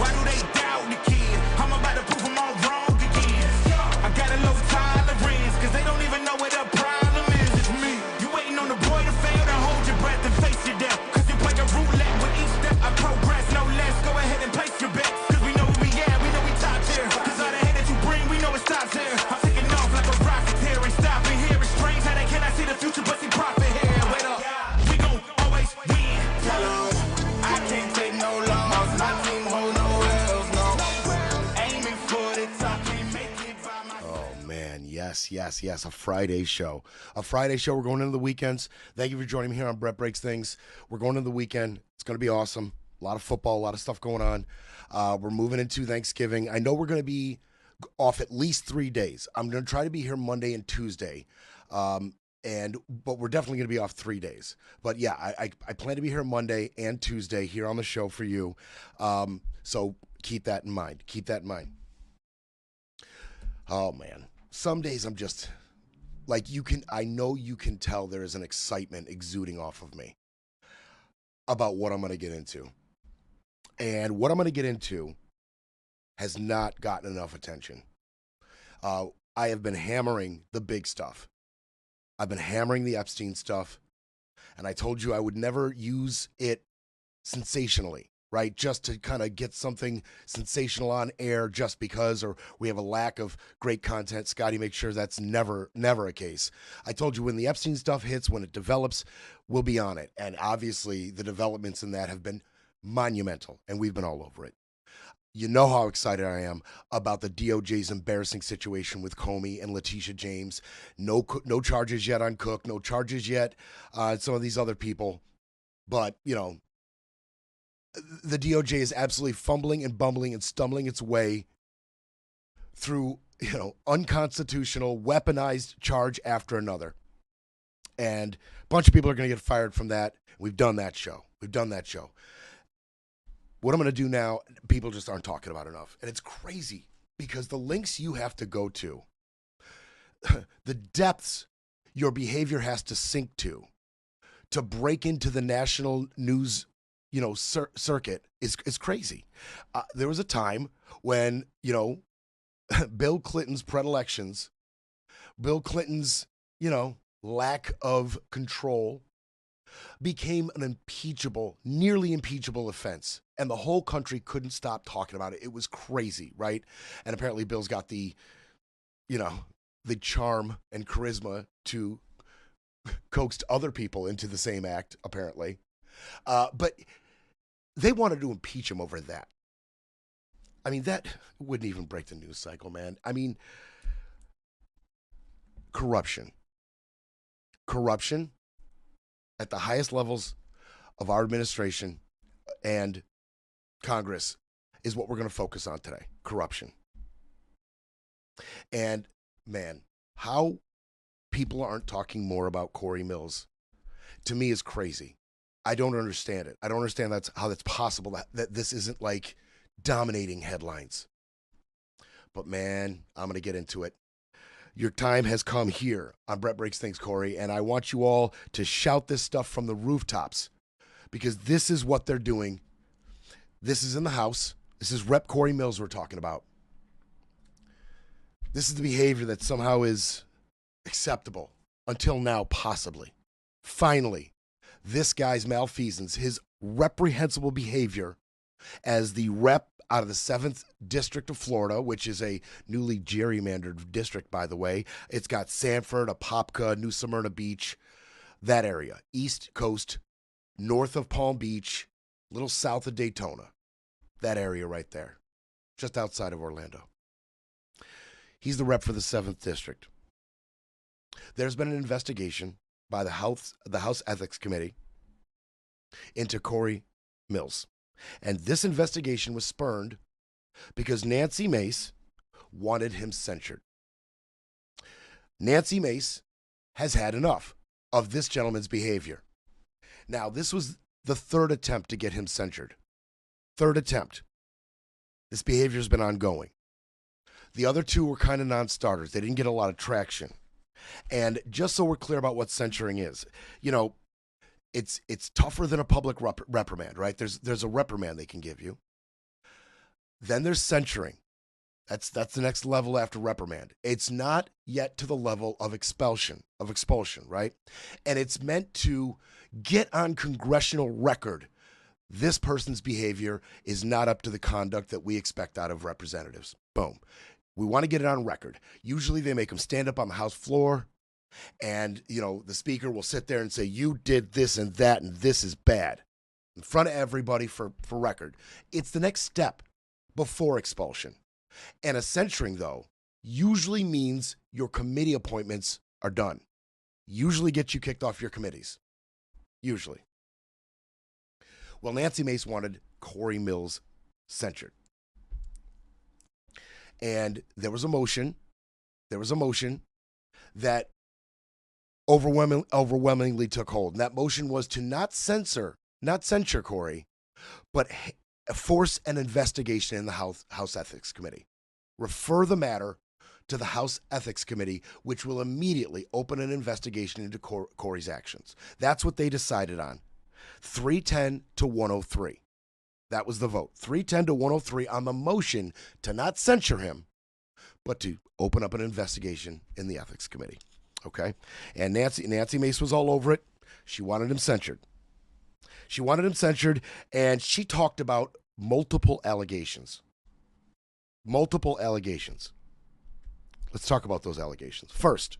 Why do they doubt the kid? I'm about to prove them all wrong again. I got a low tolerance, cause they don't even know what the problem is. It's me. You waiting on the boy to fail, then hold your breath and face your death. Cause you play a roulette with each step I progress, no less. Go ahead and place your bets, cause we know who we at, we know we top tier. Cause all the hate that you bring, we know it stops here. I'm taking off like a rocket here, ain't stopping here. It's strange how they cannot see the future, but see profit here. Wait up, we gon' always win. I can't take no loss, my team hold no L's, no. Aiming for the top, can't make it by myself. Oh, man, yes. A Friday show. We're going into the weekends. Thank you for joining me here on Brett Breaks Things. We're going into the weekend. It's going to be awesome. A lot of football, a lot of stuff going on. We're moving into Thanksgiving. I know we're going to be off at least 3 days. I'm going to try to be here Monday and Tuesday. But we're definitely going to be off 3 days. But yeah, I plan to be here Monday and Tuesday here on the show for you. So keep that in mind. Oh man, some days I'm just like, I know you can tell there is an excitement exuding off of me about what I'm going to get into. And what I'm going to get into has not gotten enough attention. I have been hammering the big stuff. I've been hammering the Epstein stuff, and I told you I would never use it sensationally, right? Just to kind of get something sensational on air just because, or we have a lack of great content. Scotty makes sure that's never a case. I told you when the Epstein stuff hits, when it develops, we'll be on it. And obviously the developments in that have been monumental, and we've been all over it. You know how excited I am about the DOJ's embarrassing situation with Comey and Letitia James. No charges yet on Cook. No charges yet on some of these other people. But, you know, the DOJ is absolutely fumbling and bumbling and stumbling its way through, you know, unconstitutional, weaponized charge after another. And a bunch of people are going to get fired from that. We've done that show. What I'm going to do now, people just aren't talking about enough. And it's crazy because the links you have to go to, the depths your behavior has to sink to break into the national news, you know, circuit is crazy. There was a time when, you know, Bill Clinton's predilections, Bill Clinton's, you know, lack of control became an impeachable, nearly impeachable offense. And the whole country couldn't stop talking about it. It was crazy, right? And apparently Bill's got the, you know, the charm and charisma to coax other people into the same act, apparently. But they wanted to impeach him over that. I mean, that wouldn't even break the news cycle, man. I mean, corruption at the highest levels of our administration and Congress is what we're going to focus on today. Corruption. And man, how people aren't talking more about Cory Mills, to me, is crazy. I don't understand it. I don't understand how that's possible, that this isn't like dominating headlines. But man, I'm going to get into it. Your time has come here on Brett Breaks Things, Cory, and I want you all to shout this stuff from the rooftops because this is what they're doing. This is in the House. This is Rep. Cory Mills we're talking about. This is the behavior that somehow is acceptable until now, possibly. Finally, this guy's malfeasance, his reprehensible behavior as the rep out of the 7th District of Florida, which is a newly gerrymandered district, by the way. It's got Sanford, Apopka, New Smyrna Beach, that area. East Coast, north of Palm Beach, a little south of Daytona. That area right there, just outside of Orlando. He's the rep for the 7th District. There's been an investigation by the House Ethics Committee into Cory Mills. And this investigation was spurned because Nancy Mace wanted him censured. Nancy Mace has had enough of this gentleman's behavior. Now, this was the 3rd attempt to get him censured. 3rd attempt. This behavior has been ongoing. The other 2 were kind of non-starters. They didn't get a lot of traction. And just so we're clear about what censuring is, you know, it's tougher than a public reprimand, right? There's a reprimand they can give you. Then there's censuring. That's the next level after reprimand. It's not yet to the level of expulsion, right? And it's meant to get on congressional record. This person's behavior is not up to the conduct that we expect out of representatives. Boom. We want to get it on record. Usually they make them stand up on the House floor, and the speaker will sit there and say, you did this and that, and this is bad, in front of everybody for record. It's the next step before expulsion. And a censuring, though, usually means your committee appointments are done. Usually get you kicked off your committees. Usually. Well, Nancy Mace wanted Cory Mills censured. And there was a motion that overwhelmingly took hold. And that motion was to not censure Cory, but force an investigation in the House Ethics Committee. Refer the matter to the House Ethics Committee, which will immediately open an investigation into Cory's actions. That's what they decided on. 310 to 103. That was the vote. 310 to 103 on the motion to not censure him, but to open up an investigation in the Ethics Committee. Okay? And Nancy Mace was all over it. She wanted him censured. And she talked about multiple allegations. Let's talk about those allegations. First,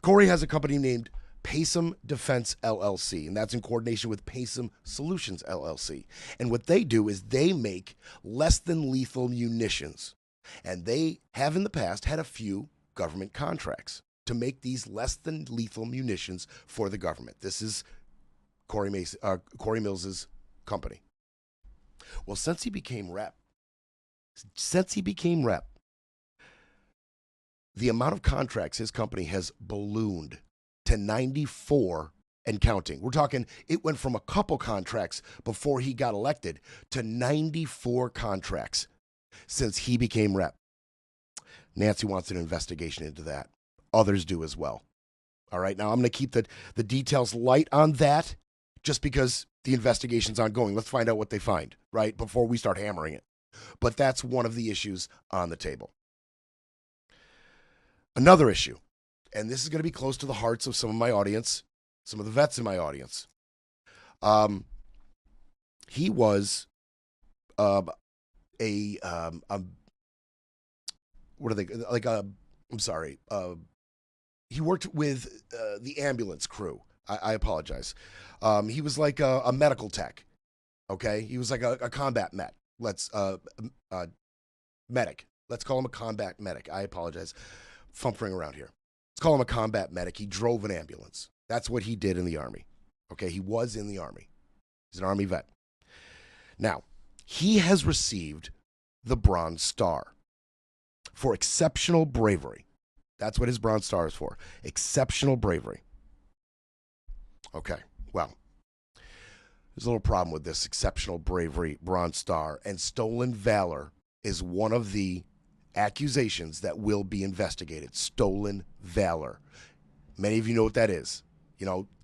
Cory has a company named Paysum Defense LLC, and that's in coordination with Paysum Solutions LLC. And what they do is they make less than lethal munitions. And they have in the past had a few government contracts to make these less than lethal munitions for the government. This is Cory Mills' company. Well, since he became rep, the amount of contracts his company has ballooned to 94 and counting. We're talking, it went from a couple contracts before he got elected to 94 contracts since he became rep. Nancy wants an investigation into that. Others do as well. All right, now I'm going to keep the details light on that just because the investigation's ongoing. Let's find out what they find, right, before we start hammering it. But that's one of the issues on the table. Another issue, and this is going to be close to the hearts of some of my audience, some of the vets in my audience. He was what are they, like I'm sorry, he worked with the ambulance crew. I apologize. He was like a medical tech, okay? He was like a combat medic. Let's call him a combat medic. I apologize. Fumbling around here. Let's call him a combat medic. He drove an ambulance. That's what he did in the Army. Okay, he was in the Army. He's an Army vet. Now, he has received the Bronze Star for exceptional bravery. That's what his Bronze Star is for. Exceptional bravery. Okay, well, there's a little problem with this exceptional bravery Bronze Star, and stolen valor is one of the accusations that will be investigated. Stolen valor. Many of you know what that is.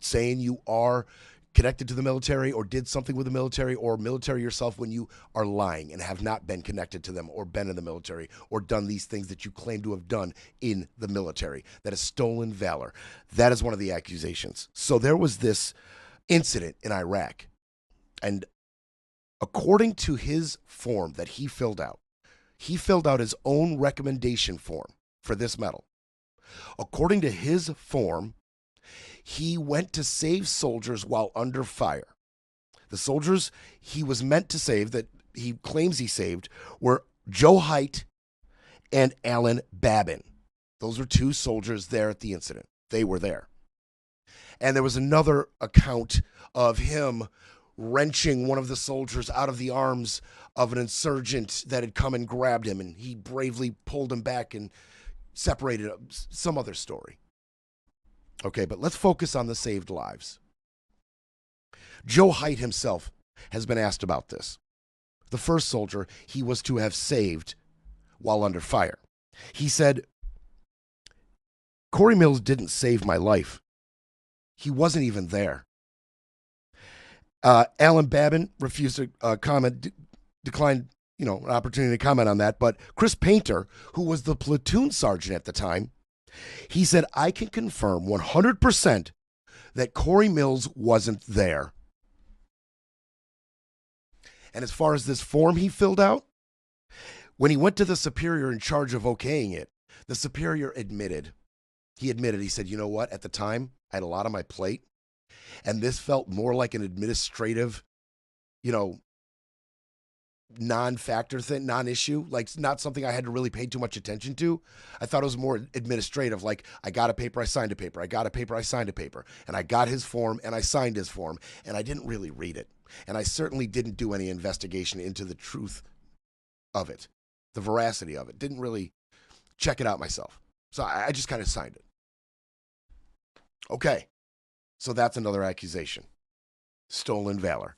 Saying you are connected to the military or did something with the military or military yourself when you are lying and have not been connected to them or been in the military or done these things that you claim to have done in the military. That is stolen valor. That is one of the accusations. So there was this incident in Iraq, and according to his form that he filled out his own recommendation form for this medal. According to his form, he went to save soldiers while under fire. The soldiers he was meant to save, that he claims he saved, were Joe Haidt and Alan Babin. Those were two soldiers there at the incident. They were there. And there was another account of him wrenching one of the soldiers out of the arms of an insurgent that had come and grabbed him, and he bravely pulled him back and separated him. Some other story. Okay, but let's focus on the saved lives. Joe Haidt himself has been asked about this. The first soldier he was to have saved while under fire. He said, Cory Mills didn't save my life. He wasn't even there. Alan Babin refused to comment, declined, an opportunity to comment on that. But Chris Painter, who was the platoon sergeant at the time, he said, I can confirm 100% that Cory Mills wasn't there. And as far as this form he filled out, when he went to the superior in charge of okaying it, the superior admitted, he said, you know what, at the time, I had a lot on my plate, and this felt more like an administrative, non-factor thing, non-issue, like not something I had to really pay too much attention to. I thought it was more administrative, like I got a paper, I signed a paper, I got a paper, I signed a paper, and I got his form and I signed his form, and I didn't really read it. And I certainly didn't do any investigation into the truth of it, the veracity of it. Didn't really check it out myself. So I just kind of signed it. Okay, so that's another accusation. Stolen valor.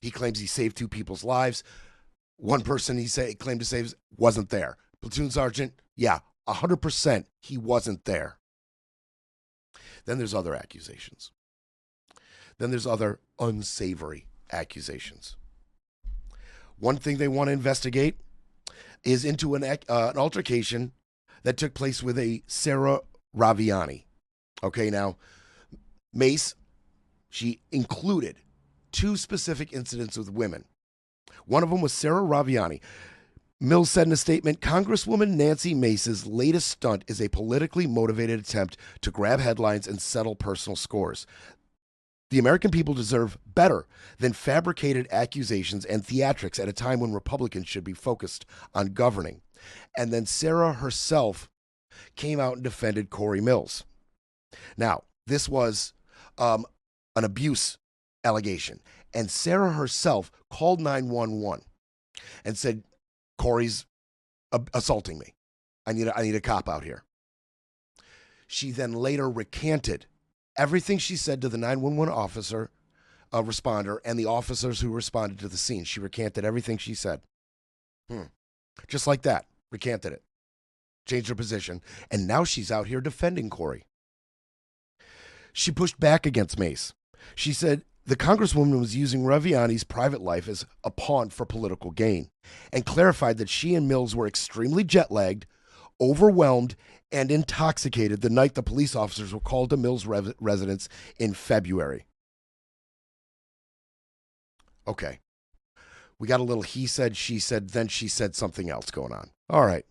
He claims he saved 2 people's lives. One person he claimed to save wasn't there. Platoon sergeant, yeah, 100% he wasn't there. Then there's other accusations. Then there's other unsavory accusations. One thing they want to investigate is into an altercation that took place with a Sarah Raviani. Okay, now, Mace, she included 2 specific incidents with women. One of them was Sarah Raviani. Mills said in a statement, Congresswoman Nancy Mace's latest stunt is a politically motivated attempt to grab headlines and settle personal scores. The American people deserve better than fabricated accusations and theatrics at a time when Republicans should be focused on governing. And then Sarah herself came out and defended Cory Mills. Now, this was an abuse allegation, and Sarah herself called 911 and said, Cory's assaulting me. I need a cop out here. She then later recanted everything she said to the 911 officer, responder, and the officers who responded to the scene. She recanted everything she said. Just like that, recanted it. Changed her position, and now she's out here defending Cory. She pushed back against Mace. She said the Congresswoman was using Raviani's private life as a pawn for political gain, and clarified that she and Mills were extremely jet-lagged, overwhelmed, and intoxicated the night the police officers were called to Mills' residence in February. Okay. We got a little he said, she said, then she said something else going on. All right.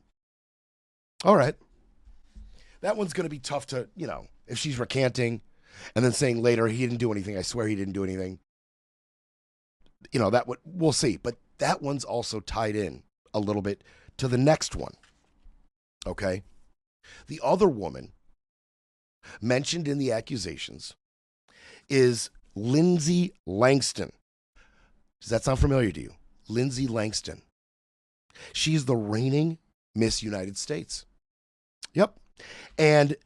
That one's going to be tough to, if she's recanting and then saying later he didn't do anything. I swear he didn't do anything. We'll see. But that one's also tied in a little bit to the next one. Okay. The other woman mentioned in the accusations is Lindsay Langston. Does that sound familiar to you? Lindsay Langston. She's the reigning Miss United States. Yep. And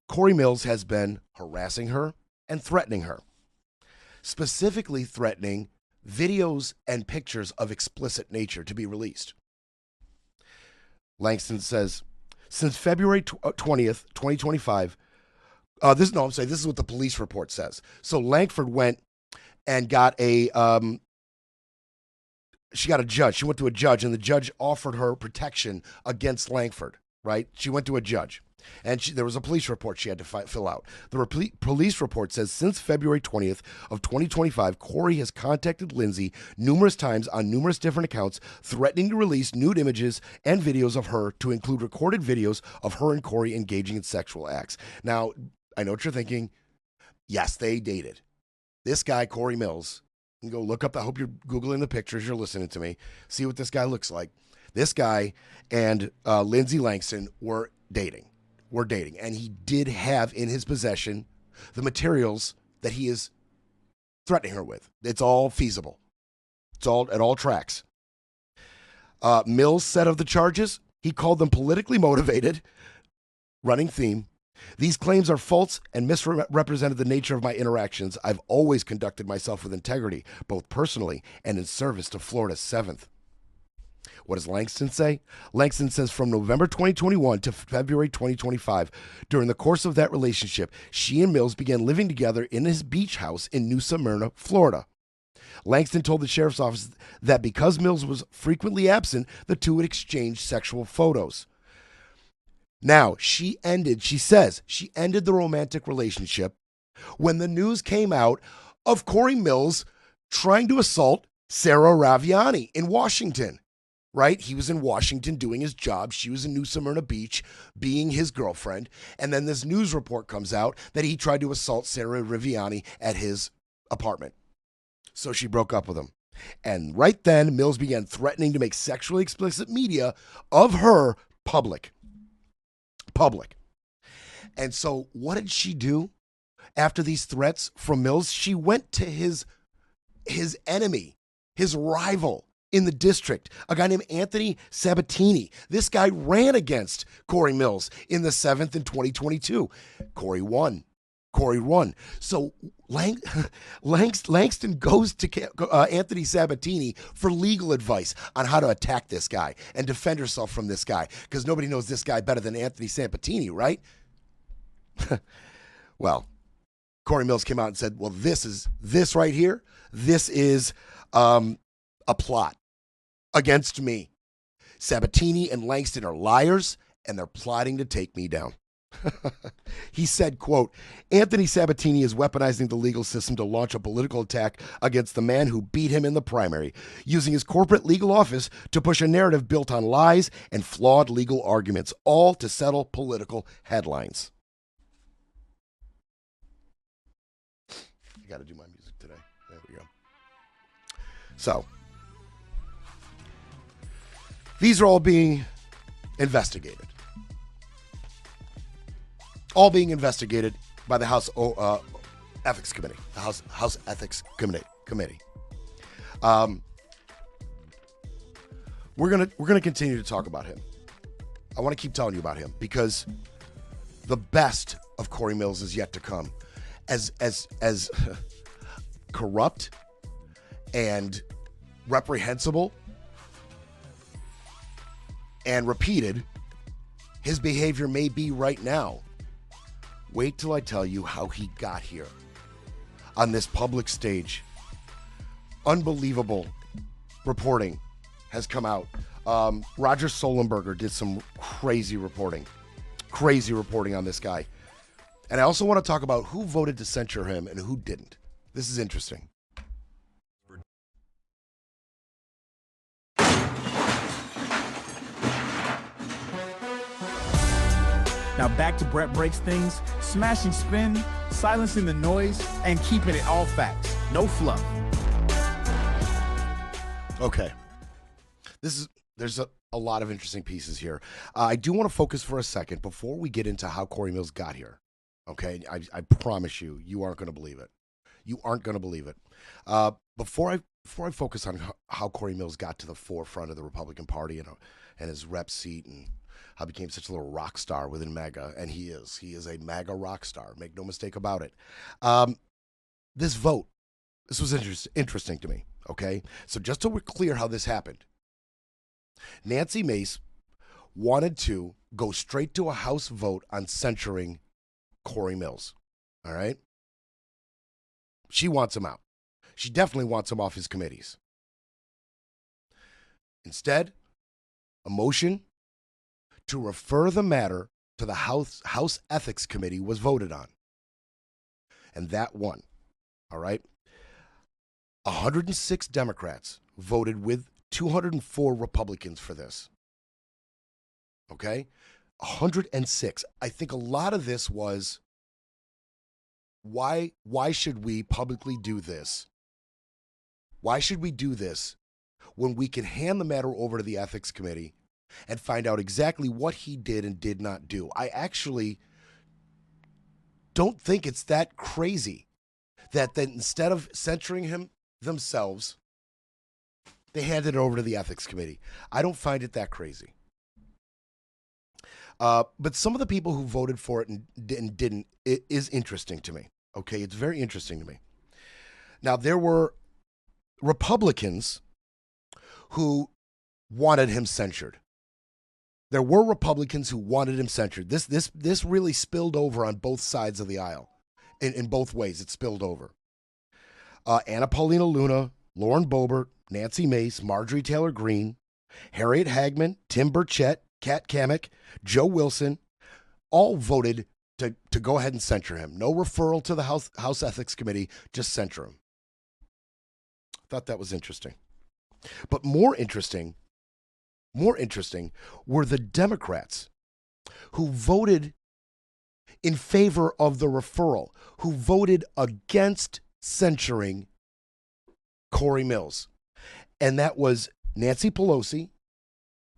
Cory Mills has been harassing her and threatening her. Specifically threatening videos and pictures of explicit nature to be released. Langston says, since February 20th, 2025, this is what the police report says. So Langford went and got she got a judge. She went to a judge, and the judge offered her protection against Langford, right? She went to a judge, and there was a police report she had to fill out. The police report says since February 20th of 2025, Cory has contacted Lindsay numerous times on numerous different accounts, threatening to release nude images and videos of her, to include recorded videos of her and Cory engaging in sexual acts. Now, I know what you're thinking. Yes, they dated. This guy, Cory Mills, you can go look up, I hope you're Googling the pictures, you're listening to me, see what this guy looks like. This guy and Lindsay Langston were dating. And he did have in his possession the materials that he is threatening her with. It's all feasible. It all tracks. Mills said of the charges, he called them politically motivated, running theme. These claims are false and misrepresented the nature of my interactions. I've always conducted myself with integrity, both personally and in service to Florida's 7th. What does Langston say? Langston says from November 2021 to February 2025, during the course of that relationship, she and Mills began living together in his beach house in New Smyrna, Florida. Langston told the sheriff's office that because Mills was frequently absent, the two would exchange sexual photos. Now, she says she ended the romantic relationship when the news came out of Cory Mills trying to assault Sarah Raviani in Washington, right? He was in Washington doing his job. She was in New Smyrna Beach being his girlfriend. And then this news report comes out that he tried to assault Sarah Raviani at his apartment. So she broke up with him. And right then, Mills began threatening to make sexually explicit media of her public. And so what did she do after these threats from Mills? She went to his enemy, his rival in the district, a guy named Anthony Sabatini. This guy ran against Cory Mills in the 7th in 2022. Cory won. So Langston goes to Anthony Sabatini for legal advice on how to attack this guy and defend herself from this guy, because nobody knows this guy better than Anthony Sabatini, right? Well, Cory Mills came out and said, well, this right here, this is a plot against me. Sabatini and Langston are liars, and they're plotting to take me down. He said, quote, Anthony Sabatini is weaponizing the legal system to launch a political attack against the man who beat him in the primary, using his corporate legal office to push a narrative built on lies and flawed legal arguments, all to settle political headlines. I got to do my music today. There we go. So, these are all being investigated. All being investigated by the House Ethics Committee. The House Ethics Committee. We're gonna continue to talk about him. I want to keep telling you about him because the best of Cory Mills is yet to come. As corrupt and reprehensible and repeated his behavior may be right now, wait till I tell you how he got here on this public stage. Unbelievable reporting has come out. Roger Solenberger did some crazy reporting on this guy. And I also want to talk about who voted to censure him and who didn't. This is interesting. Now back to Brett Breaks Things, smashing spin, silencing the noise, and keeping it all facts. No fluff. Okay. There's a lot of interesting pieces here. I do want to focus for a second before we get into how Cory Mills got here. Okay, I promise you aren't going to believe it. You aren't going to believe it. Before I focus on how Cory Mills got to the forefront of the Republican Party and his rep seat and how he became such a little rock star within MAGA, and he is a MAGA rock star. Make no mistake about it. This vote, this was interesting to me. Okay, so just so we're clear how this happened, Nancy Mace wanted to go straight to a House vote on censuring Cory Mills. All right? She wants him out. She definitely wants him off his committees. Instead, a motion to refer the matter to the House Ethics Committee was voted on. And that won. All right? 106 Democrats voted with 204 Republicans for this. Okay? 106. I think a lot of this was, why should we publicly do this? Why should we do this when we can hand the matter over to the Ethics Committee and find out exactly what he did and did not do? I actually don't think it's that crazy that instead of censuring him themselves, they handed it over to the Ethics Committee. I don't find it that crazy. But some of the people who voted for it and didn't, it is interesting to me. Okay, it's very interesting to me. Now, there were Republicans who wanted him censured. There were Republicans who wanted him censured. This really spilled over on both sides of the aisle. In both ways, it spilled over. Anna Paulina Luna Lauren Boebert, Nancy Mace, Marjorie Taylor Greene, Harriet Hagman, Tim Burchett, Kat Kamek, Joe Wilson, all voted to go ahead and censure him. No referral to the House Ethics Committee, just censure him. Thought that was interesting. But more interesting were the Democrats who voted in favor of the referral, who voted against censuring Cory Mills. And that was Nancy Pelosi,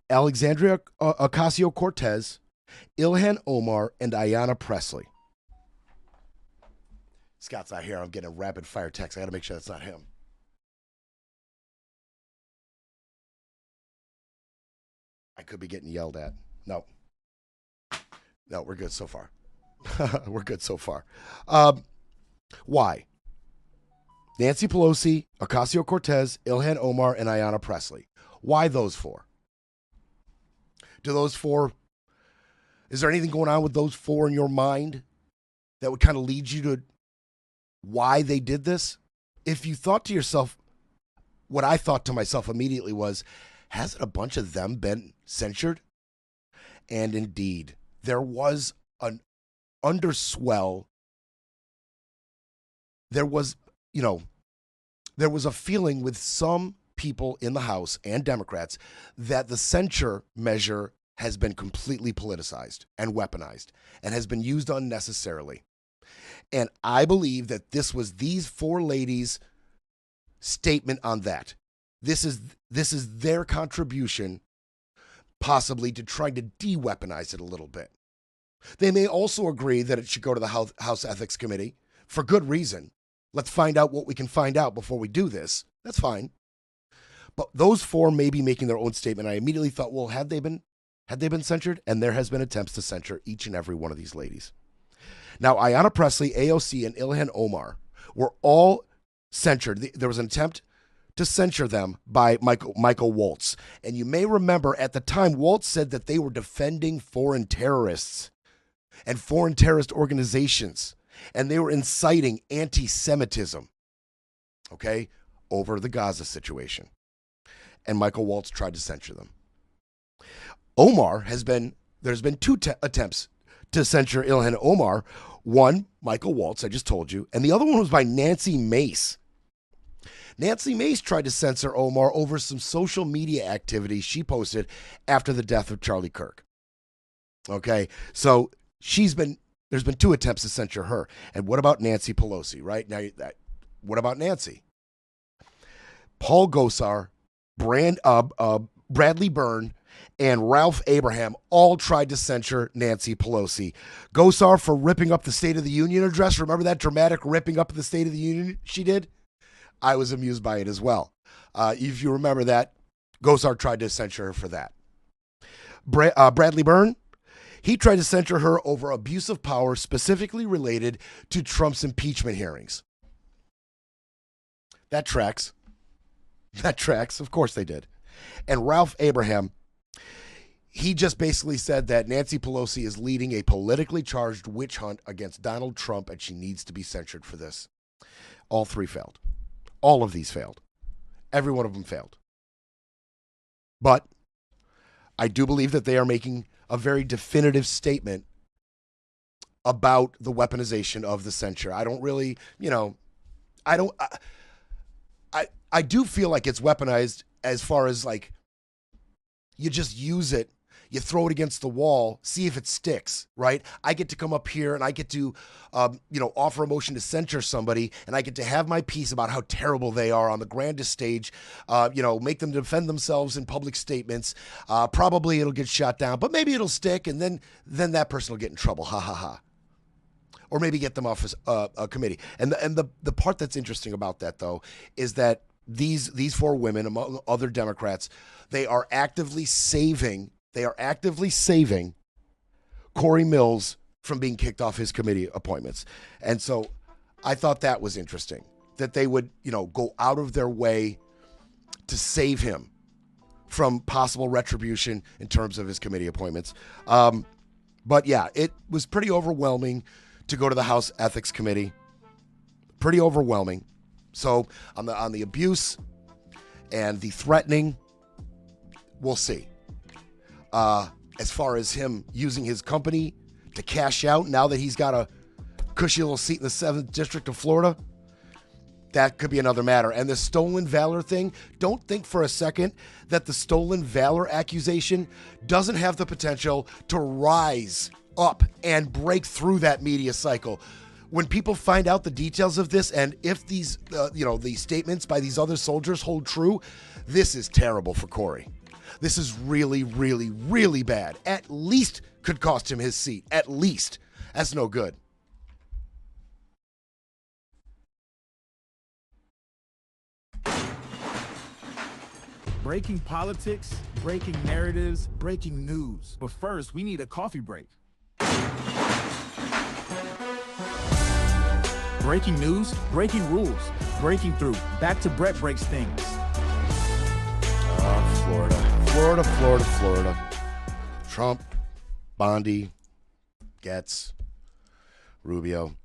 Alexandria Ocasio-Cortez, Ilhan Omar, and Ayanna Pressley. Scott's not here. I'm getting a rapid fire text. I got to make sure that's not him. I could be getting yelled at. No, we're good so far. We're good so far. Why? Nancy Pelosi, Ocasio-Cortez, Ilhan Omar, and Ayanna Pressley. Why those four? Is there anything going on with those four in your mind that would kind of lead you to why they did this? If you thought to yourself, what I thought to myself immediately was, hasn't a bunch of them been censured? And indeed, there was an underswell. There was a feeling with some people in the House and Democrats that the censure measure has been completely politicized and weaponized and has been used unnecessarily. And I believe that this was these four ladies' statement on that. This is their contribution possibly to trying to de-weaponize it a little bit. They may also agree that it should go to the House Ethics Committee for good reason. Let's find out what we can find out before we do this. That's fine. But those four may be making their own statement. I immediately thought, well, had they been censured? And there has been attempts to censure each and every one of these ladies. Now, Ayanna Pressley, AOC, and Ilhan Omar were all censured. There was an attempt to censure them by Michael Waltz. And you may remember at the time, Waltz said that they were defending foreign terrorists and foreign terrorist organizations, and they were inciting anti-Semitism, okay, over the Gaza situation. And Michael Waltz tried to censure them. There's been two attempts to censure Ilhan Omar. One, Michael Waltz, I just told you, and the other one was by Nancy Mace. Nancy Mace tried to censor Omar over some social media activity she posted after the death of Charlie Kirk. Okay, so there's been two attempts to censure her. And what about Nancy Pelosi, right? What about Nancy? Paul Gosar, Bradley Byrne, and Ralph Abraham all tried to censure Nancy Pelosi. Gosar for ripping up the State of the Union address. Remember that dramatic ripping up of the State of the Union she did? I was amused by it as well. If you remember that, Gosar tried to censure her for that. Bradley Byrne, he tried to censure her over abuse of power specifically related to Trump's impeachment hearings. That tracks. Of course they did. And Ralph Abraham, he just basically said that Nancy Pelosi is leading a politically charged witch hunt against Donald Trump and she needs to be censured for this. All three failed. All of these failed. Every one of them failed. But I do believe that they are making a very definitive statement about the weaponization of the censure. I don't really, I do feel like it's weaponized as far as like you just use it, you throw it against the wall, see if it sticks, right? I get to come up here and I get to, offer a motion to censure somebody, and I get to have my piece about how terrible they are on the grandest stage, make them defend themselves in public statements. Probably it'll get shot down, but maybe it'll stick, and then that person will get in trouble. Ha ha ha. Or maybe get them off a committee. And the part that's interesting about that, though, is that these four women, among other Democrats, they are actively saving Cory Mills from being kicked off his committee appointments. And so I thought that was interesting, that they would, go out of their way to save him from possible retribution in terms of his committee appointments. But yeah, it was pretty overwhelming to go to the House Ethics Committee. Pretty overwhelming. So on the abuse and the threatening, we'll see. As far as him using his company to cash out now that he's got a cushy little seat in the 7th District of Florida, that could be another matter. And the stolen valor thing, don't think for a second that the stolen valor accusation doesn't have the potential to rise up and break through that media cycle. When people find out the details of this, and if these, these statements by these other soldiers hold true, this is terrible for Cory. This is really, really, really bad. At least could cost him his seat. At least. That's no good. Breaking politics, breaking narratives, breaking news. But first, we need a coffee break. Breaking news, breaking rules, breaking through. Back to Brett Breaks Things. Florida. Trump, Bondi, Getz, Rubio,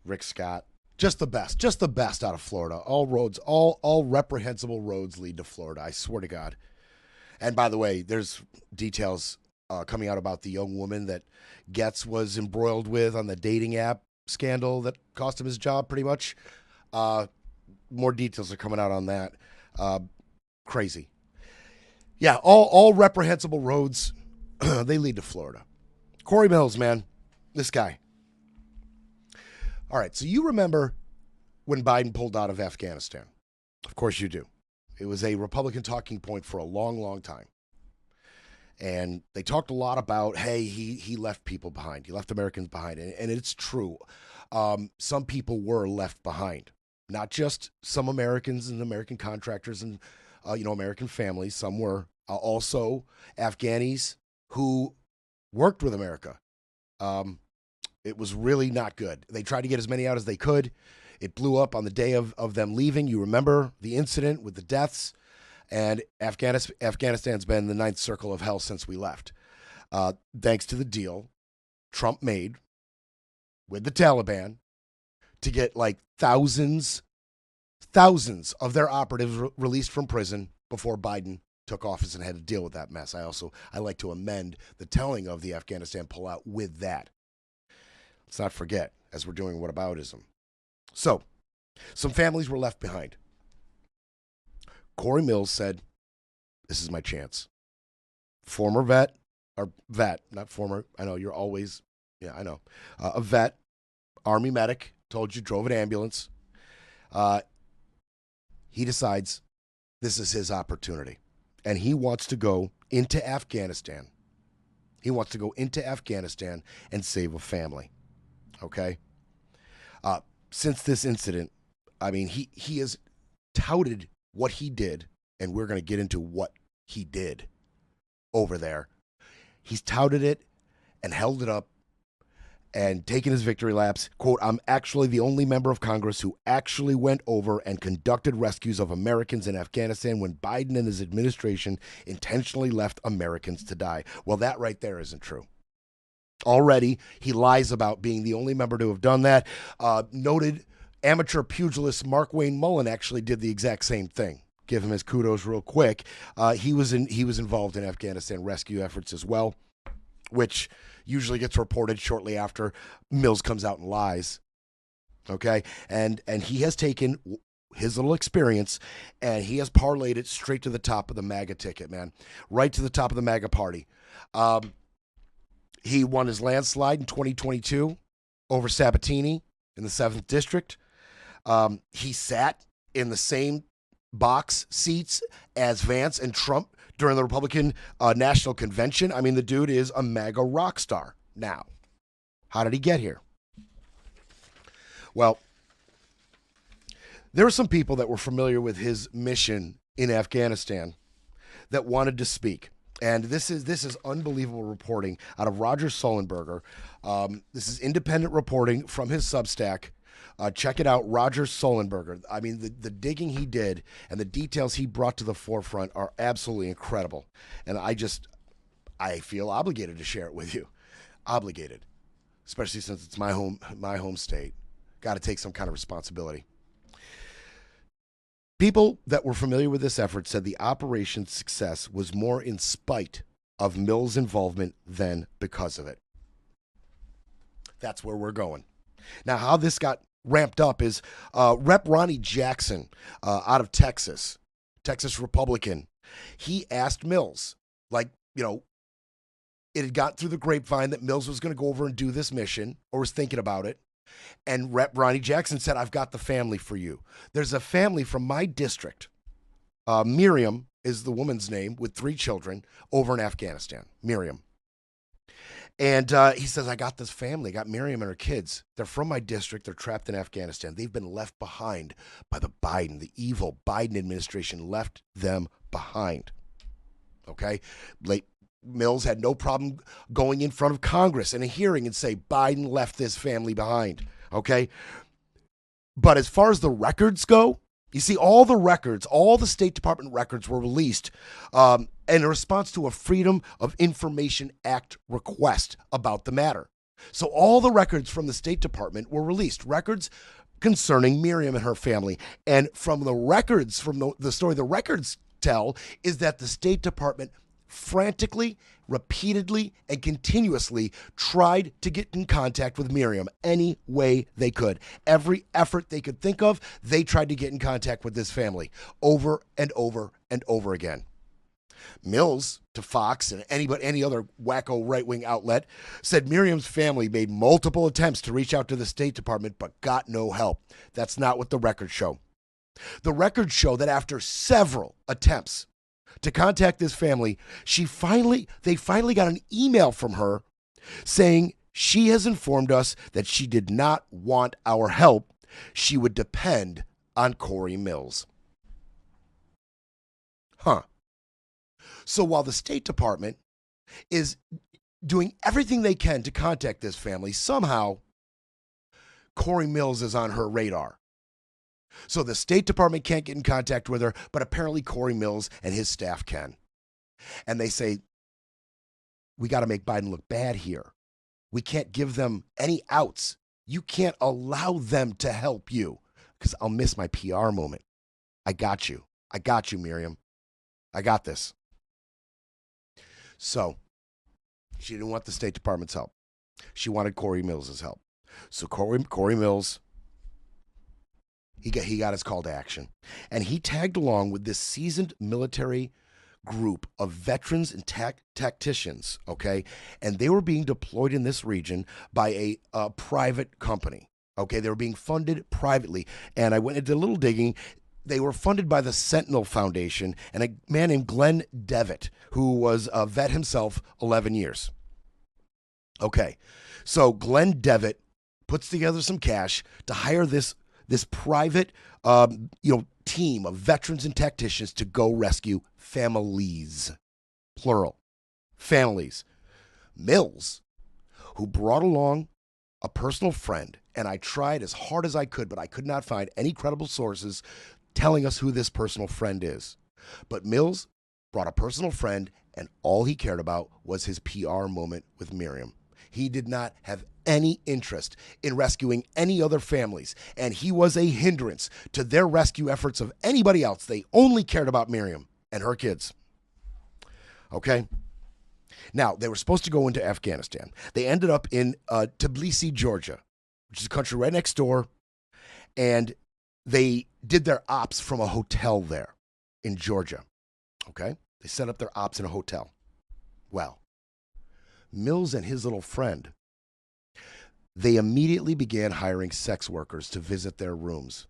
Rick Scott. Just the best out of Florida. All roads, all reprehensible roads lead to Florida, I swear to God. And by the way, there's details coming out about the young woman that Getz was embroiled with on the dating app scandal that cost him his job, pretty much. More details are coming out on that. Crazy. Yeah, all reprehensible roads, they lead to Florida. Cory Mills, man, this guy. All right, so you remember when Biden pulled out of Afghanistan? Of course you do. It was a Republican talking point for a long, long time. And they talked a lot about, hey, he left people behind. He left Americans behind. And it's true. Some people were left behind. Not just some Americans and American contractors and, American families. Some were also Afghanis who worked with America. It was really not good. They tried to get as many out as they could. It blew up on the day of them leaving. You remember the incident with the deaths. And Afghanistan's been the ninth circle of hell since we left. Thanks to the deal Trump made with the Taliban to get like thousands of their operatives released from prison before Biden took office and had to deal with that mess. I like to amend the telling of the Afghanistan pullout with that. Let's not forget, as we're doing whataboutism. So, some families were left behind. Cory Mills said, this is my chance. Former vet, not former, I know you're always, yeah, I know. A vet, Army medic, told you, drove an ambulance. He decides this is his opportunity. And he wants to go into Afghanistan. He wants to go into Afghanistan and save a family. Okay? Since this incident, I mean, he has touted what he did, and we're going to get into what he did over there. He's touted it and held it up and taken his victory laps. Quote, I'm actually the only member of Congress who actually went over and conducted rescues of Americans in Afghanistan when Biden and his administration intentionally left Americans to die. Well, that right there isn't true. Already, he lies about being the only member to have done that. Noted amateur pugilist Mark Wayne Mullen actually did the exact same thing. Give him his kudos real quick. He was involved in Afghanistan rescue efforts as well, which usually gets reported shortly after Mills comes out and lies. Okay, and he has taken his little experience and he has parlayed it straight to the top of the MAGA ticket, man, right to the top of the MAGA party. He won his landslide in 2022 over Sabatini in the 7th District. He sat in the same box seats as Vance and Trump during the Republican National Convention. I mean, the dude is a MAGA rock star now. How did he get here? Well, there were some people that were familiar with his mission in Afghanistan that wanted to speak. And this is unbelievable reporting out of Roger Sullenberger. This is independent reporting from his Substack. Check it out, Roger Sullenberger. I mean, the digging he did and the details he brought to the forefront are absolutely incredible. And I feel obligated to share it with you. Obligated, especially since it's my home state. Got to take some kind of responsibility. People that were familiar with this effort said the operation's success was more in spite of Mills' involvement than because of it. That's where we're going. Now, how this got ramped up is Rep. Ronnie Jackson out of Texas Republican. He asked Mills, like, you know, it had got through the grapevine that Mills was going to go over and do this mission or was thinking about it. And Rep. Ronnie Jackson said, I've got the family for you. There's a family from my district. Miriam is the woman's name with 3 children over in Afghanistan. Miriam. And he says, I got this family. I got Miriam and her kids. They're from my district. They're trapped in Afghanistan. They've been left behind by the evil Biden administration left them behind. Okay? Mills had no problem going in front of Congress in a hearing and say, Biden left this family behind. Okay? But as far as the records go, you see, all the records, all the State Department records were released in response to a Freedom of Information Act request about the matter. So all the records from the State Department were released, records concerning Miriam and her family. And from the records, from the story the records tell, is that the State Department frantically, repeatedly, and continuously tried to get in contact with Miriam any way they could. Every effort they could think of, they tried to get in contact with this family over and over and over again. Mills, to Fox and any other wacko right-wing outlet, said Miriam's family made multiple attempts to reach out to the State Department but got no help. That's not what the records show. The records show that after several attempts to contact this family, they finally got an email from her saying she has informed us that she did not want our help. She would depend on Cory Mills. So while the State Department is doing everything they can to contact this family, somehow Cory Mills is on her radar. So the State Department can't get in contact with her, but apparently Cory Mills and his staff can. And they say, we got to make Biden look bad here. We can't give them any outs. You can't allow them to help you because I'll miss my PR moment. I got you. I got you, Miriam. I got this. So she didn't want the State Department's help. She wanted Cory Mills' help. So Cory Mills, he got his call to action. And he tagged along with this seasoned military group of veterans and tacticians, okay? And they were being deployed in this region by a private company, okay? They were being funded privately. And I went and did a little digging. They were funded by the Sentinel Foundation and a man named Glenn Devitt, who was a vet himself, 11 years. Okay, so Glenn Devitt puts together some cash to hire this private team of veterans and tacticians to go rescue families, plural, families. Mills, who brought along a personal friend, and I tried as hard as I could, but I could not find any credible sources telling us who this personal friend is. But Mills brought a personal friend, and all he cared about was his PR moment with Miriam. He did not have any interest in rescuing any other families, and he was a hindrance to their rescue efforts of anybody else. They only cared about Miriam and her kids. Okay? Now, they were supposed to go into Afghanistan. They ended up in Tbilisi, Georgia, which is a country right next door, and they did their ops from a hotel there in Georgia. Okay? They set up their ops in a hotel. Well, Mills and his little friend, they immediately began hiring sex workers to visit their rooms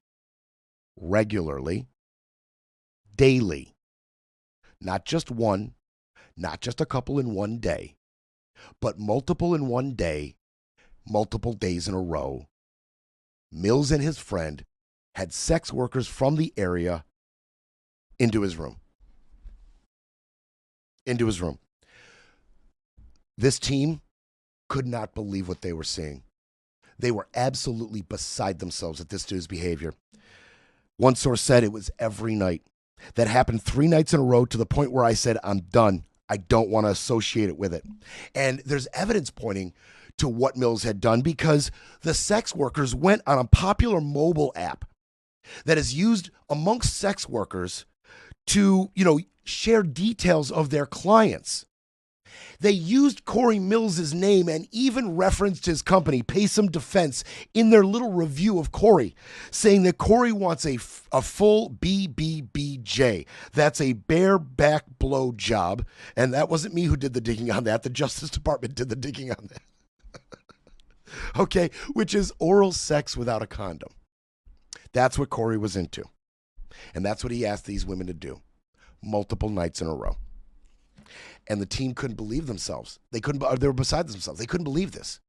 regularly, daily. Not just one, not just a couple in one day, but multiple in one day, multiple days in a row. Mills and his friend had sex workers from the area into his room. Into his room. This team could not believe what they were seeing. They were absolutely beside themselves at this dude's behavior. One source said it was every night. That happened 3 nights in a row to the point where I said, I'm done. I don't want to associate it with it. And there's evidence pointing to what Mills had done because the sex workers went on a popular mobile app that is used amongst sex workers to, share details of their clients. They used Cory Mills' name and even referenced his company, Pay Some Defense, in their little review of Cory, saying that Cory wants a full BBBJ. That's a bareback blow job. And that wasn't me who did the digging on that. The Justice Department did the digging on that. Okay, which is oral sex without a condom. That's what Cory was into. And that's what he asked these women to do multiple nights in a row. And the team couldn't believe themselves. They were beside themselves. They couldn't believe this,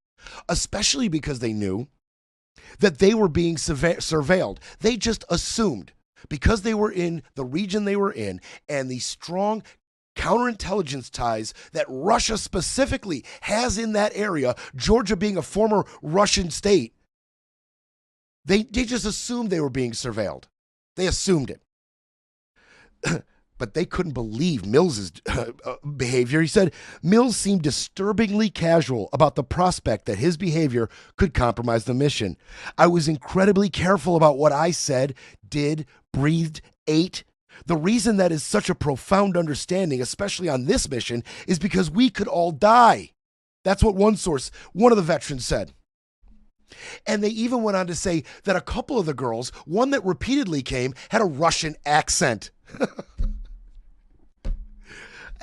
especially because they knew that they were being surveilled. They just assumed because they were in the region they were in and the strong counterintelligence ties that Russia specifically has in that area, Georgia being a former Russian state, they just assumed they were being surveilled. They assumed it. But they couldn't believe Mills's behavior. He said, Mills seemed disturbingly casual about the prospect that his behavior could compromise the mission. I was incredibly careful about what I said, did, breathed, ate. The reason that is such a profound understanding, especially on this mission, is because we could all die. That's what one of the veterans said. And they even went on to say that a couple of the girls, one that repeatedly came, had a Russian accent.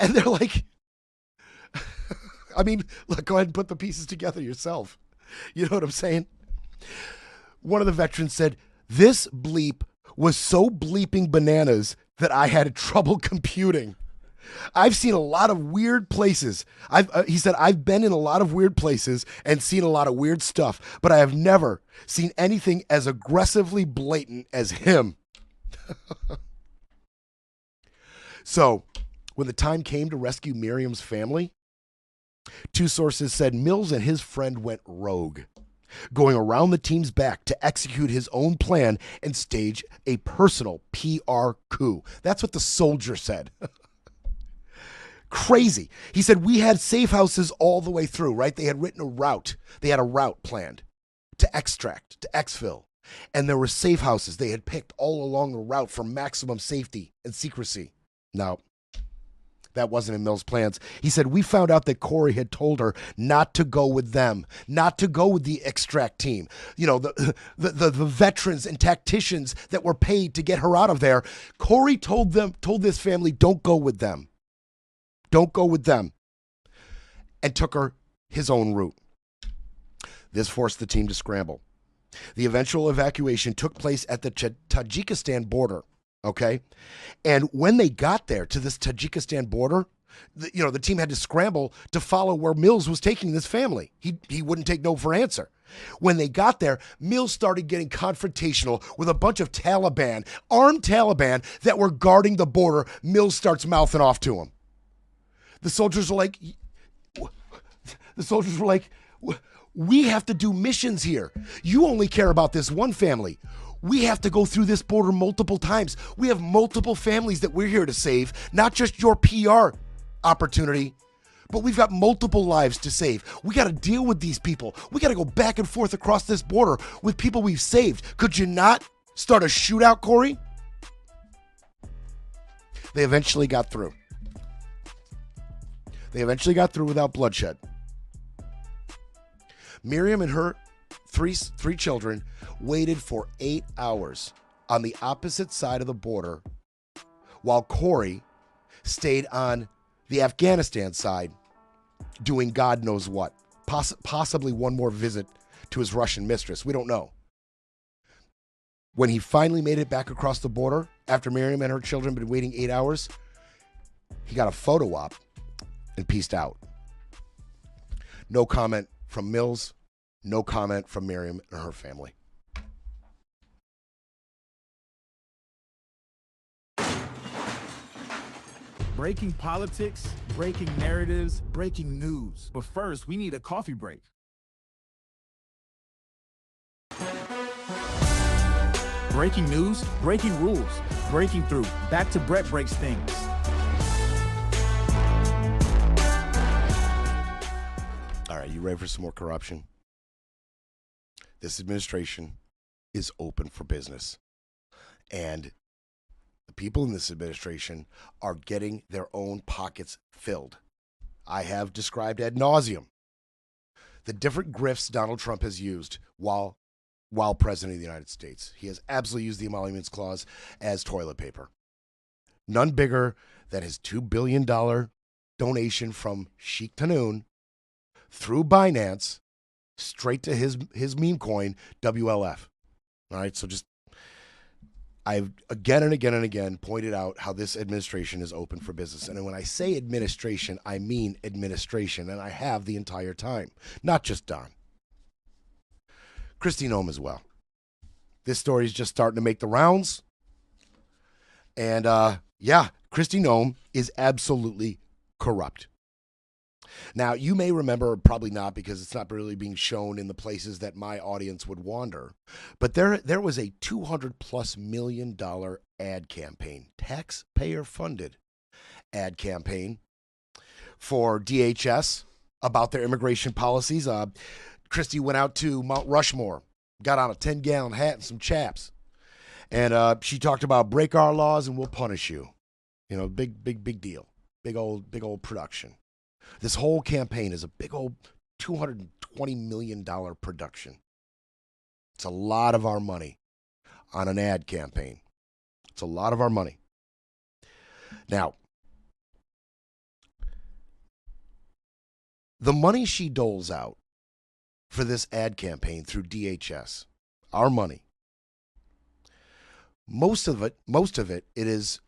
And they're like, look, go ahead and put the pieces together yourself. You know what I'm saying? One of the veterans said, this bleep was so bleeping bananas that I had trouble computing. I've seen a lot of weird places. He said, I've been in a lot of weird places and seen a lot of weird stuff, but I have never seen anything as aggressively blatant as him. So, when the time came to rescue Miriam's family, two sources said Mills and his friend went rogue, going around the team's back to execute his own plan and stage a personal PR coup. That's what the soldier said. Crazy. He said, we had safe houses all the way through, right? They had written a route. They had a route planned to extract, to exfil. And there were safe houses they had picked all along the route for maximum safety and secrecy. Now, that wasn't in Mills' plans. He said, we found out that Cory had told her not to go with them, not to go with the extract team. The veterans and tacticians that were paid to get her out of there. Cory told this family, don't go with them. Don't go with them. And took her his own route. This forced the team to scramble. The eventual evacuation took place at the Tajikistan border. Okay. And when they got there to this Tajikistan border, the team had to scramble to follow where Mills was taking this family. He wouldn't take no for answer. When they got there, Mills started getting confrontational with a bunch of armed Taliban that were guarding the border. Mills starts mouthing off to them. The soldiers were like, we have to do missions here. You only care about this one family. We have to go through this border multiple times. We have multiple families that we're here to save, not just your PR opportunity, but we've got multiple lives to save. We got to deal with these people. We got to go back and forth across this border with people we've saved. Could you not start a shootout, Cory? They eventually got through. Without bloodshed. Miriam and her three children waited for 8 hours on the opposite side of the border while Cory stayed on the Afghanistan side doing God knows what. Possibly one more visit to his Russian mistress. We don't know. When he finally made it back across the border, after Miriam and her children had been waiting 8 hours, he got a photo op and peaced out. No comment from Mills. No comment from Miriam and her family. Breaking politics, breaking narratives, breaking news. But first, we need a coffee break. Breaking news, breaking rules, breaking through. Back to Brett Breaks Things. you ready for some more corruption? This administration is open for business. And the people in this administration are getting their own pockets filled. I have described ad nauseum the different grifts Donald Trump has used while president of the United States. He has absolutely used the emoluments clause as toilet paper. None bigger than his $2 billion donation from Sheikh Tanoon through Binance straight to his meme coin, WLF. All right, so just I've again and again and again pointed out how this administration is open for business. And when I say administration, I mean administration, and I have the entire time, not just Don. Kristi Noem as well. This story is just starting to make the rounds. And yeah, Kristi Noem is absolutely corrupt. Now, you may remember, probably not because it's not really being shown in the places that my audience would wander, but there was a $200+ million ad campaign, taxpayer-funded ad campaign for DHS about their immigration policies. Kristi went out to Mount Rushmore, got on a 10-gallon hat and some chaps, and she talked about break our laws and we'll punish you. You know, big deal, big old production. This whole campaign is a big old $220 million production. It's a lot of our money on an ad campaign. It's a lot of our money. Now, the money she doles out for this ad campaign through DHS, our money, most of it, it is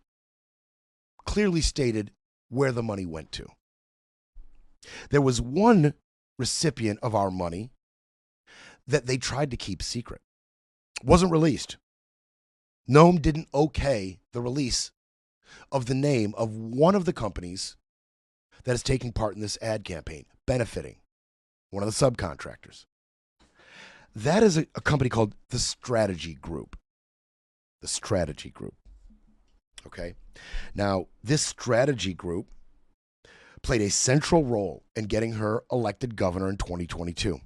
clearly stated where the money went to. There was one recipient of our money that they tried to keep secret. Wasn't released. Noem didn't okay the release of the name of one of the companies that is taking part in this ad campaign, benefiting one of the subcontractors. That is a company called the Strategy Group. The Strategy Group. Okay? Now, this Strategy Group played a central role in getting her elected governor in 2022.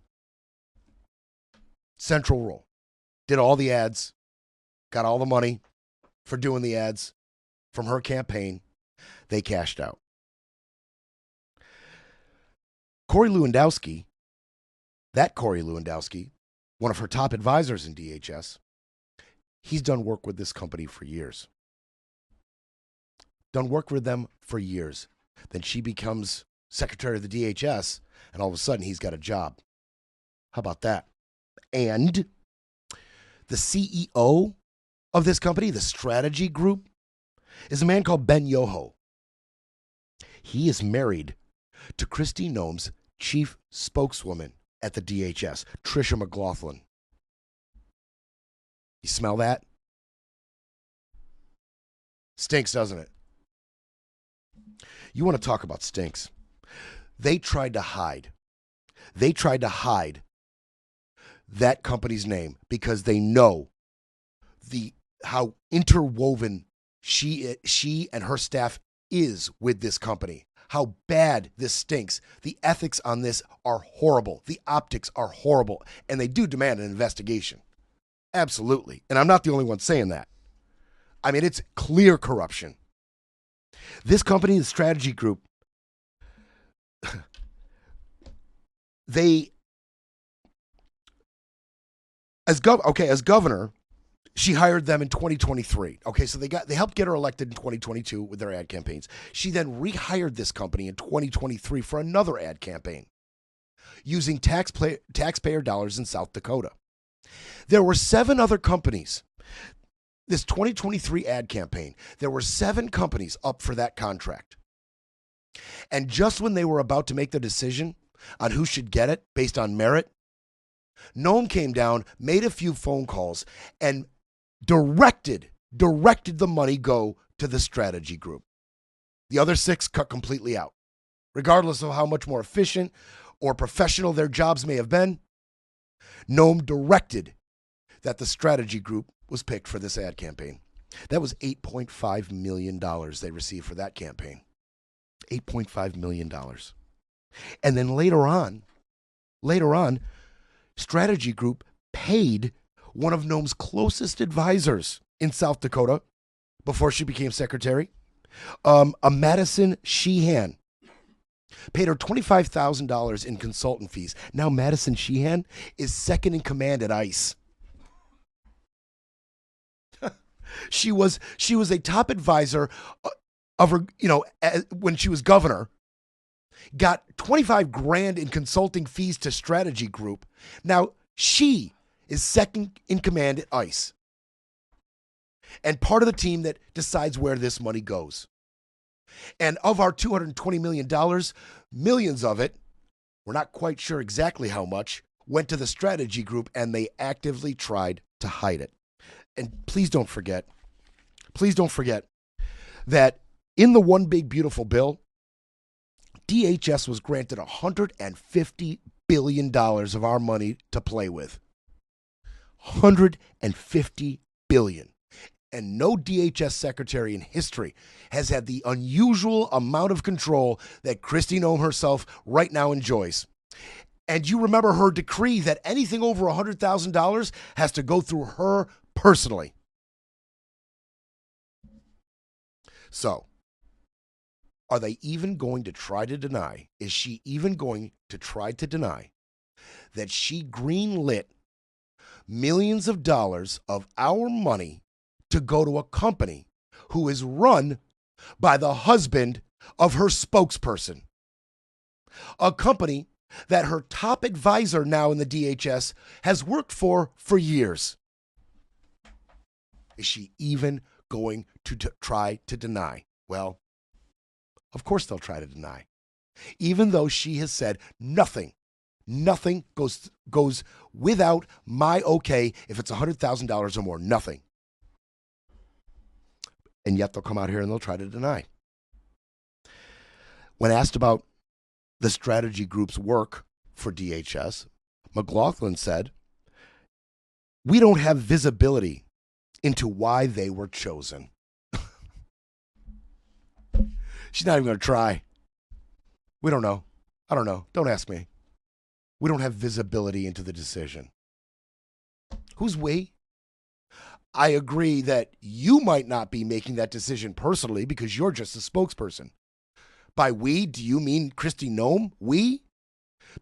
Central role. Did all the ads, got all the money for doing the ads from her campaign. They cashed out. Cory Lewandowski, one of her top advisors in DHS, he's done work with this company for years. Done work with them for years. Then she becomes secretary of the DHS, and all of a sudden he's got a job. How about that? And the CEO of this company, the Strategy Group, is a man called Ben Yoho. He is married to Kristi Noem's chief spokeswoman at the DHS, Tricia McLaughlin. You smell that? Stinks, doesn't it? You want to talk about stinks. They tried to hide that company's name because they know how interwoven she and her staff is with this company. How bad this stinks. The ethics on this are horrible. The optics are horrible. And they do demand an investigation. Absolutely. And I'm not the only one saying that. I mean, it's clear corruption. This company, the Strategy Group, as governor, she hired them in 2023. Okay, so they helped get her elected in 2022 with their ad campaigns. She then rehired this company in 2023 for another ad campaign using taxpayer dollars in South Dakota. There were 7 other companies. This 2023 ad campaign, there were 7 companies up for that contract. And just when they were about to make the decision on who should get it based on merit, Noem came down, made a few phone calls, and directed the money go to the Strategy Group. The other 6 cut completely out. Regardless of how much more efficient or professional their jobs may have been, Noem directed that the Strategy Group was picked for this ad campaign. That was $8.5 million they received for that campaign. $8.5 million. And then later on, Later on, Strategy Group paid one of Noem's closest advisors in South Dakota before she became secretary, a Madison Sheehan, paid her $25,000 in consultant fees. Now Madison Sheehan is second in command at ICE. She was a top advisor of her, when she was governor, got 25 grand in consulting fees to Strategy Group. Now she is second in command at ICE and part of the team that decides where this money goes. And of our $220 million, millions of it, we're not quite sure exactly how much, went to the Strategy Group, and they actively tried to hide it. And please don't forget that in the One Big Beautiful Bill, DHS was granted $150 billion of our money to play with. $150 billion. And no DHS secretary in history has had the unusual amount of control that Kristi Noem herself right now enjoys. And you remember her decree that anything over $100,000 has to go through her personally. So, are they even going to try to deny? Is she even going to try to deny that she greenlit millions of dollars of our money to go to a company who is run by the husband of her spokesperson? A company that her top advisor now in the DHS has worked for years. Is she even going to try to deny? Well, of course they'll try to deny. Even though she has said nothing goes without my okay if it's $100,000 or more, nothing. And yet they'll come out here and they'll try to deny. When asked about the Strategy Group's work for DHS, McLaughlin said, "We don't have visibility into why they were chosen." She's not even going to try. We don't know. I don't know. Don't ask me. We don't have visibility into the decision. Who's we? I agree that you might not be making that decision personally because you're just a spokesperson. By we, do you mean Kristi Noem? We?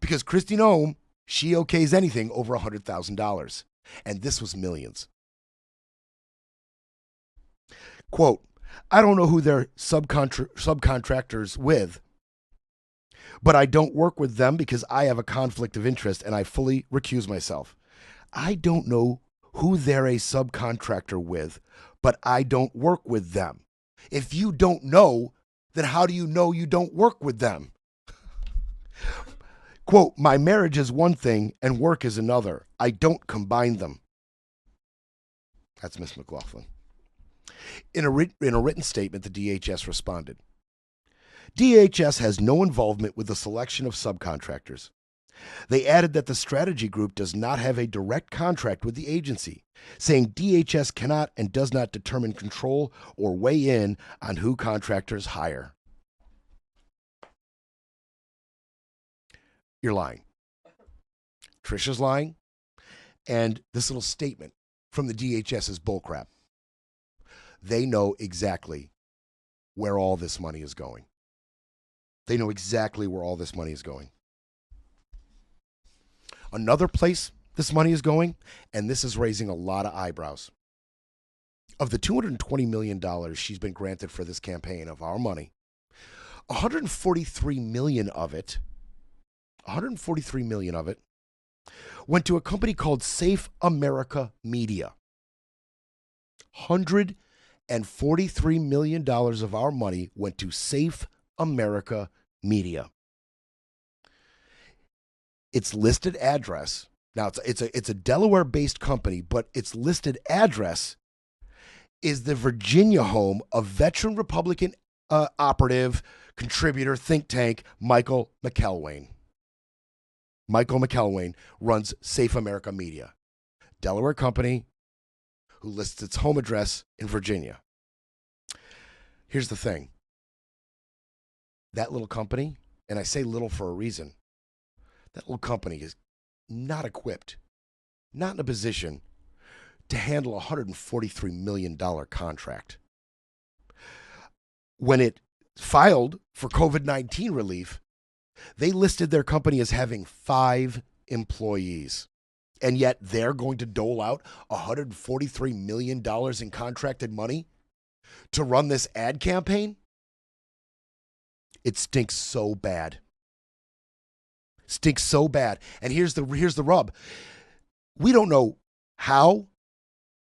Because Kristi Noem, she okays anything over $100,000. And this was millions. Quote, "I don't know who they're subcontractors with, but I don't work with them because I have a conflict of interest and I fully recuse myself." I don't know who they're a subcontractor with, but I don't work with them. If you don't know, then how do you know you don't work with them? Quote, "My marriage is one thing and work is another. I don't combine them." That's Miss McLaughlin. In a written statement, the DHS responded, "DHS has no involvement with the selection of subcontractors." They added that the Strategy Group does not have a direct contract with the agency, saying DHS cannot and does not determine, control, or weigh in on who contractors hire. You're lying. Trisha's lying. And this little statement from the DHS is bullcrap. They know exactly where all this money is going. They know exactly where all this money is going. Another place this money is going, and this is raising a lot of eyebrows. Of the $220 million she's been granted for this campaign of our money, $143 million of it went to a company called Safe America Media. $143 million of our money went to Safe America Media. Its listed address, now it's a Delaware-based company, but its listed address is the Virginia home of veteran Republican operative, contributor, think tank, Michael McElwain. Michael McElwain runs Safe America Media, Delaware company who lists its home address in Virginia. Here's the thing. That little company, and I say little for a reason, That little company is not equipped, not in a position to handle a $143 million contract. When it filed for COVID-19 relief, they listed their company as having 5 employees. And yet they're going to dole out $143 million in contracted money to run this ad campaign? It stinks so bad. Stinks so bad. And here's the rub. We don't know how,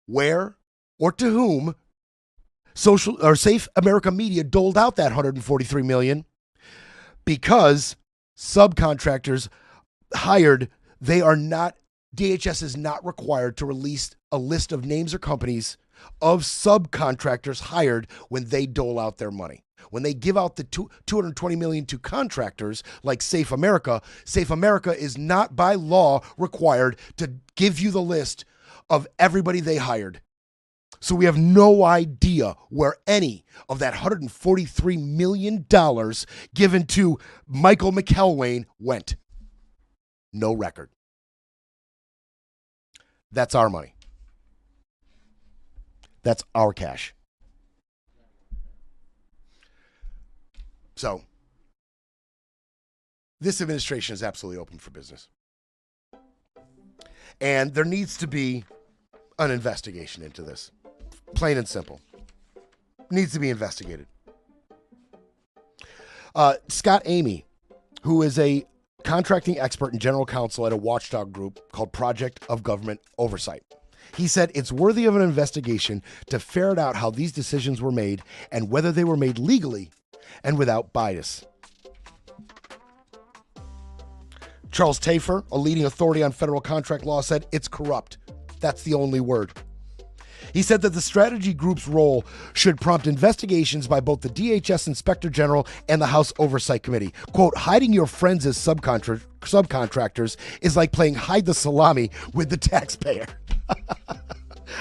where, or to whom Social or Safe America Media doled out that $143 million, because subcontractors hired, DHS is not required to release a list of names or companies of subcontractors hired when they dole out their money. When they give out the $220 million to contractors like Safe America is not by law required to give you the list of everybody they hired. So we have no idea where any of that $143 million given to Michael McElwain went. No record. That's our money. That's our cash. So, this administration is absolutely open for business. And there needs to be an investigation into this. Plain and simple. Needs to be investigated. Scott Amy, who is a contracting expert and general counsel at a watchdog group called Project of Government Oversight. He said it's worthy of an investigation to ferret out how these decisions were made and whether they were made legally and without bias. Charles Tafer, a leading authority on federal contract law, said it's corrupt. That's the only word. He said that the strategy group's role should prompt investigations by both the DHS Inspector General and the House Oversight Committee. Quote, hiding your friends as subcontractors is like playing hide the salami with the taxpayer.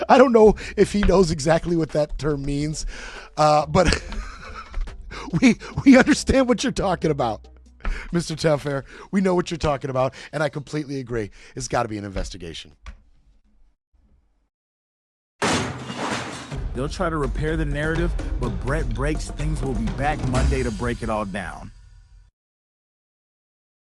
I don't know if he knows exactly what that term means, but we understand what you're talking about, Mr. Tafer. We know what you're talking about, and I completely agree. It's got to be an investigation. They'll try to repair the narrative, but Brett Breaks things will be back Monday to break it all down.